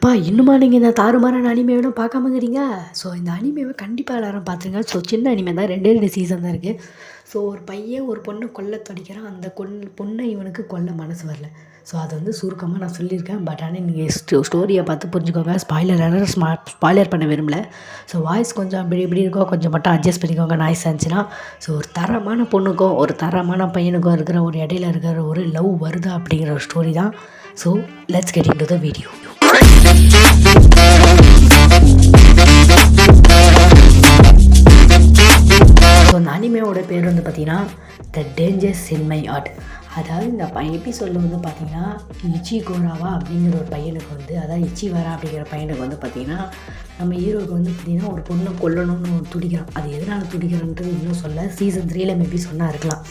எப்பா இன்னுமா நீங்கள் இந்த தாறுமாறான அனிமேவெல்லாம் பார்க்காம இருக்கிறீங்க? ஸோ இந்த அனிமேவை கண்டிப்பாக எல்லாரும் பார்த்துருங்க. ஸோ சின்ன அனிமே தான், 2 சீசன் தான் இருக்குது. ஸோ ஒரு பையன் ஒரு பொண்ணை கொல்ல துடிக்கிறான். அந்த பொண்ணை இவனுக்கு கொல்ல மனசு வரல. ஸோ அதை வந்து சுருக்கமாக நான் சொல்லியிருக்கேன். பட் ஆனால் நீங்கள் ஸ்டோரியை பார்த்து புரிஞ்சுக்கோங்க. ஸ்பாய்லர் பண்ண விரும்பல. ஸோ வாய்ஸ் கொஞ்சம் இப்படி இருக்கோ, கொஞ்சம் மட்டும் அட்ஜஸ்ட் பண்ணிக்கோங்க நாய்ஸ் இருந்துச்சுன்னா. ஸோ ஒரு தரமான பொண்ணுக்கும் ஒரு தரமான பையனுக்கும் இருக்கிற ஒரு இடையில இருக்கிற ஒரு லவ் வருதா அப்படிங்கிற ஒரு ஸ்டோரி தான். So let's get into the video. So அந்த அனிமேவோட பேர் வந்து பார்த்திங்கன்னா த டேஞ்சர்ஸ் இன் மை ஹார்ட். அதாவது இந்த எபிசோடில் வந்து பார்த்திங்கன்னா இச்சிகோராவா அப்படிங்கிற ஒரு பையனுக்கு வந்து, அதாவது இச்சிவாரா அப்படிங்கிற பையனுக்கு வந்து பார்த்திங்கன்னா நம்ம ஹீரோவுக்கு வந்து பார்த்திங்கன்னா ஒரு பொண்ணை கொல்லணும்னு துடிக்கிறான். அது எதனால் துடிக்கிறான்றது இன்னும் சொல்ல, சீசன் 3 மேபி சொன்னால் இருக்கலாம்.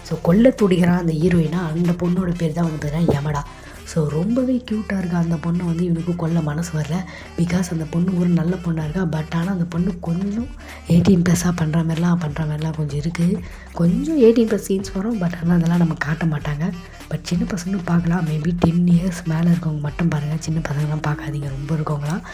ஸோ கொல்ல துடிக்கிறான் அந்த ஹீரோயினா. அந்த பொண்ணோட பேர் தான் வந்து பார்த்திங்கன்னா யமடா. ஸோ ரொம்பவே க்யூட்டாக இருக்கா அந்த பொண்ணை வந்து இவனுக்கு கொல்ல மனசு வரல. பிகாஸ் அந்த பொண்ணு ஒரு நல்ல பொண்ணாக இருக்கா. பட் ஆனால் அந்த பொண்ணு கொஞ்சம் 18+ பண்ணுற மாதிரிலாம் கொஞ்சம் இருக்குது. கொஞ்சம் 18+ சீன்ஸ் வரும். பட் ஆனால் அதெல்லாம் நம்ம காட்ட மாட்டாங்க. பட் சின்ன பசங்களும் பார்க்கலாம். மேபி 10 இயர்ஸ் மேலே இருக்கவங்க மட்டும் பாருங்கள். சின்ன பசங்களாம் பார்க்காதீங்க, ரொம்ப இருக்கவங்களாம்.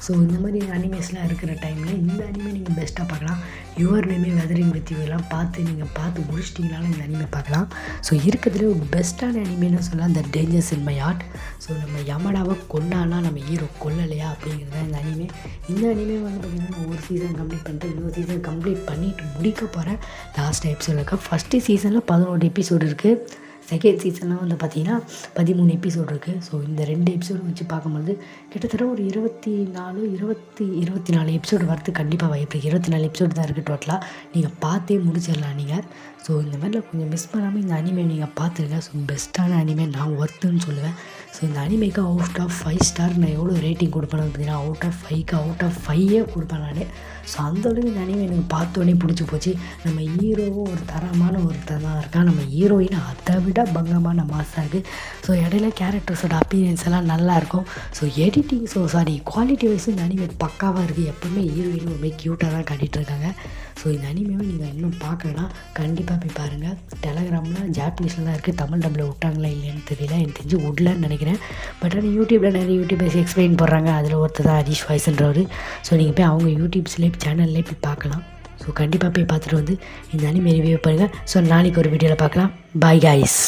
ஸோ இந்த மாதிரி அனிமேஸ்லாம் இருக்கிற டைமில் இந்த அனிமே நீங்கள் பெஸ்ட்டாக பார்க்கலாம். யுவர் நேமே வெதரிங் வித் யூ எல்லாம் பார்த்து முடிச்சிட்டிங்கனாலும் இந்த அனிமே பார்க்கலாம். ஸோ இருக்கிறதுலே ஒரு பெஸ்ட்டான அனிமேன்னு சொல்லலாம் the dangers in my heart. So நம்ம யமடாவை கொண்டானா நம்ம ஹீரோ கொல்லலையா அப்படிங்கிறது தான் இந்த அனிமே. இந்த அனிமே வந்து பார்த்திங்கன்னா நான் ஒரு சீசன் கம்ப்ளீட் பண்ணிட்டு இன்னொரு சீசன் கம்ப்ளீட் பண்ணிவிட்டு முடிக்க போகிறேன். லாஸ்ட் எபிசோட் இருக்கா. ஃபஸ்ட்டு சீசனில் 11 எபிசோடு இருக்குது. செகண்ட் சீசனில் வந்து பார்த்திங்கன்னா 13 எபிசோடு இருக்குது. ஸோ இந்த 2 எபிசோடு வச்சு பார்க்கும்போது கிட்டத்தட்ட ஒரு 24 எபிசோடு வரது கண்டிப்பாக வாய்ப்பு இருக்குது. 24 எபிசோடு தான் இருக்குது டோட்டலாக. நீங்கள் பார்த்தே முடிச்சிடலாம் நீங்கள். ஸோ இந்த மாதிரிலாம் கொஞ்சம் மிஸ் பண்ணாமல் இந்த அனிமே நீங்கள் பார்த்துருங்க. ஸோ பெஸ்ட்டான அனிமே நான் ஒர்த்துன்னு சொல்லுவேன். ஸோ இந்த அனிமேக்கு அவுட் ஆஃப் 5 ஸ்டார் நான் எவ்வளோ ரேட்டிங் கொடுப்பேன்னு பார்த்தீங்கன்னா அவுட் ஆஃப் 5 கொடுப்பேன் நான். ஸோ அந்தளவுக்கு இந்த அனிமே எனக்கு பார்த்தோன்னே பிடிச்சி போச்சு. நம்ம ஹீரோவும் ஒரு தரமான ஒருத்தர் தான் இருக்கான். நம்ம ஹீரோயின் அதை விட பங்கமான மாசாக இருக்குது. ஸோ இடையில கேரக்டர்ஸோட அப்பீரியன்ஸ் எல்லாம் நல்லாயிருக்கும். ஸோ எடிட்டிங் குவாலிட்டி வைஸ் இந்த அனிமே பக்காவாக இருக்குது. எப்போவுமே ஹீரோயின் ரொம்ப க்யூட்டாக தான் காட்டிகிட்ருக்காங்க. ஸோ இந்த அனிமேவை நீங்கள் இன்னும் பார்க்கலன்னா கண்டிப்பாக போய் பாருங்கள். டெலகிராமில் ஜாப்பனீஸில் தான் இருக்குது. தமிழ் டப்பில் விட்டாங்களா இல்லைன்னு தெரியல, எனக்கு தெரிஞ்சு விடலன்னு நினைக்கிறேன். பட் ஆனால் யூடியூப்பில் நிறைய யூடியூபர்ஸ் எக்ஸ்பிளைன் போடுறாங்க. அதில் ஒருத்தர் தான் ஹரிஷ் வாய்ஸ்ன்றவர். ஸோ நீங்கள் போய் அவங்க யூடியூப்ஸ்லேயே சேனல்லே போய் பார்க்கலாம். ஸோ கண்டிப்பாக போய் பார்த்துட்டு வந்து இந்த அனிமே ரிவ்யூ பண்ணுங்கள். ஸோ நாளைக்கு ஒரு வீடியோவில் பார்க்கலாம். Bye guys.